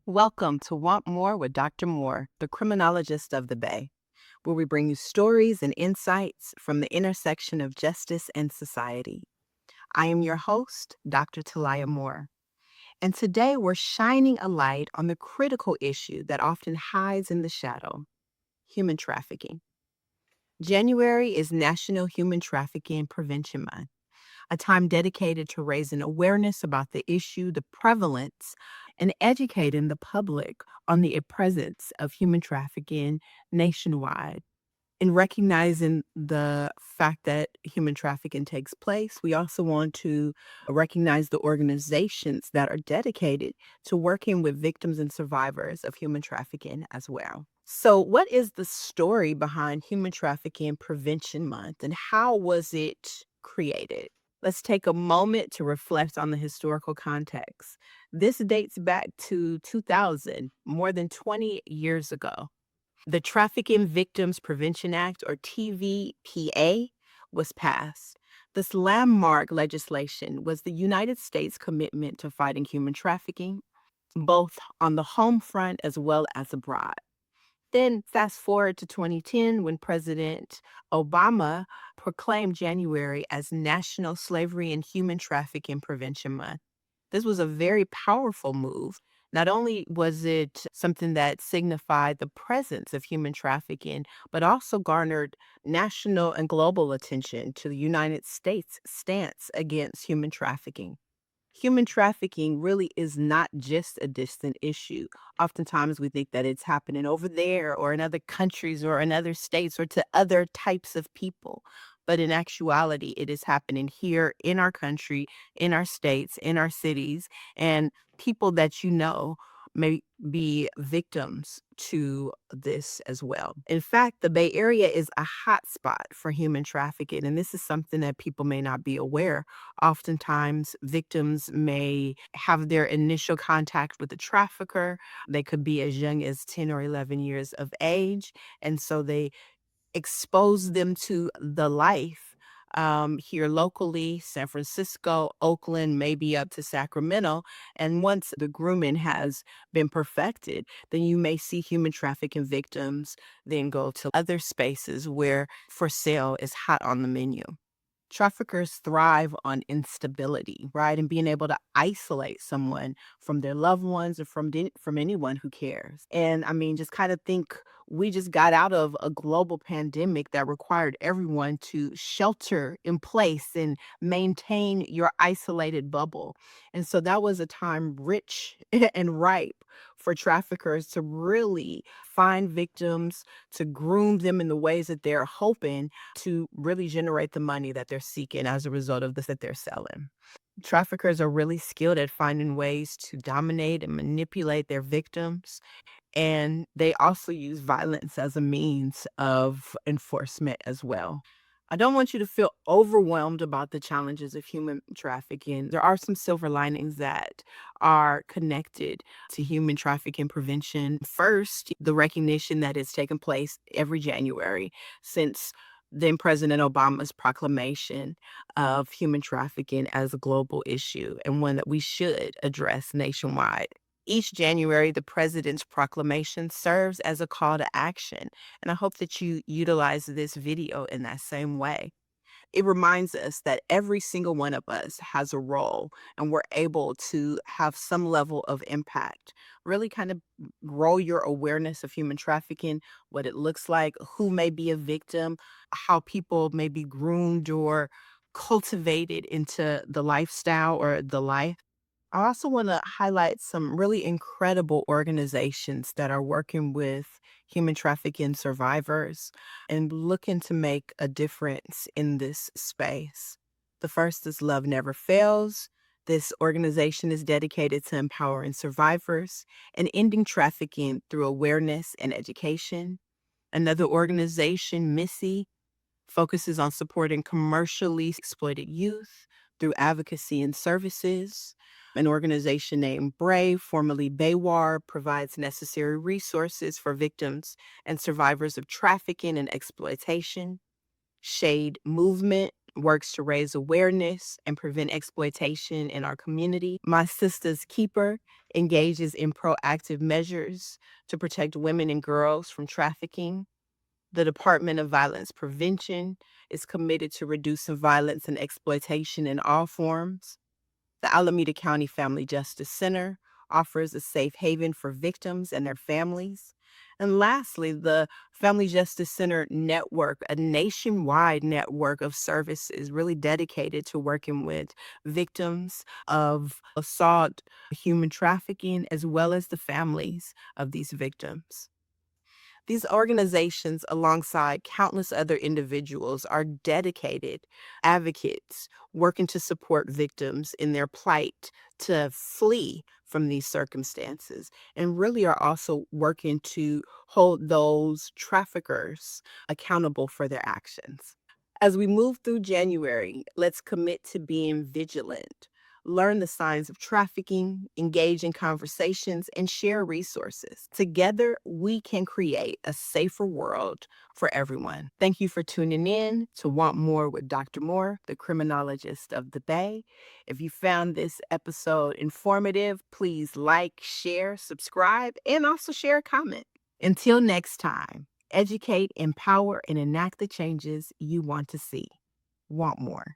Welcome to Want More with Dr. Moore, the criminologist of the Bay, where we bring you stories and insights from the intersection of justice and society. I am your host, Dr. Talia Moore, and today we're shining a light on the critical issue that often hides in the shadow: human trafficking. January is National Human Trafficking Prevention Month, a time dedicated to raising awareness about the issue, the prevalence, and educating the public on the presence of human trafficking nationwide. In recognizing the fact that human trafficking takes place, we also want to recognize the organizations that are dedicated to working with victims and survivors of human trafficking as well. So, what is the story behind Human Trafficking Prevention Month and how was it created? Let's take a moment to reflect on the historical context. This dates back to 2000, more than 20 years ago. The Trafficking Victims Prevention Act, or TVPA, was passed. This landmark legislation was the United States' commitment to fighting human trafficking, both on the home front as well as abroad. Then fast forward to 2010 when President Obama proclaimed January as National Slavery and Human Trafficking Prevention Month. This was a very powerful move. Not only was it something that signified the presence of human trafficking, but also garnered national and global attention to the United States' stance against human trafficking. Human trafficking really is not just a distant issue. Oftentimes we think that it's happening over there or in other countries or in other states or to other types of people. But in actuality, it is happening here in our country, in our states, in our cities, and people that you know may be victims to this as well. In fact, the Bay Area is a hot spot for human trafficking, and this is something that people may not be aware. Oftentimes, victims may have their initial contact with the trafficker. They could be as young as 10 or 11 years of age. And so they expose them to the life here locally, San Francisco, Oakland, maybe up to Sacramento. And once the grooming has been perfected, then you may see human trafficking victims then go to other spaces where for sale is hot on the menu. Traffickers thrive on instability, right? And being able to isolate someone from their loved ones or from anyone who cares. And I mean, just kind of think we just got out of a global pandemic that required everyone to shelter in place and maintain your isolated bubble. And so that was a time rich and ripe for traffickers to really find victims, to groom them in the ways that they're hoping to really generate the money that they're seeking as a result of this that they're selling. Traffickers are really skilled at finding ways to dominate and manipulate their victims, and they also use violence as a means of enforcement as well. I don't want you to feel overwhelmed about the challenges of human trafficking. There are some silver linings that are connected to human trafficking prevention. First, the recognition that it's taken place every January since then President Obama's proclamation of human trafficking as a global issue and one that we should address nationwide. Each January, the president's proclamation serves as a call to action, and I hope that you utilize this video in that same way. It reminds us that every single one of us has a role and we're able to have some level of impact. Really kind of grow your awareness of human trafficking, what it looks like, who may be a victim, how people may be groomed or cultivated into the lifestyle or the life. I also want to highlight some really incredible organizations that are working with human trafficking survivors and looking to make a difference in this space. The first is Love Never Fails. This organization is dedicated to empowering survivors and ending trafficking through awareness and education. Another organization, Missy, focuses on supporting commercially exploited youth through advocacy and services. An organization named Brave, formerly Baywar, provides necessary resources for victims and survivors of trafficking and exploitation. Shade Movement works to raise awareness and prevent exploitation in our community. My Sister's Keeper engages in proactive measures to protect women and girls from trafficking. The Department of Violence Prevention is committed to reducing violence and exploitation in all forms. The Alameda County Family Justice Center offers a safe haven for victims and their families. And lastly, the Family Justice Center Network, a nationwide network of services really dedicated to working with victims of assault, human trafficking, as well as the families of these victims. These organizations, alongside countless other individuals, are dedicated advocates working to support victims in their plight to flee from these circumstances, and really are also working to hold those traffickers accountable for their actions. As we move through January, let's commit to being vigilant, learn the signs of trafficking, engage in conversations, and share resources. Together, we can create a safer world for everyone. Thank you for tuning in to Want More with Dr. Moore, the criminologist of the Bay. If you found this episode informative, please like, share, subscribe, and also share a comment. Until next time, educate, empower, and enact the changes you want to see. Want more.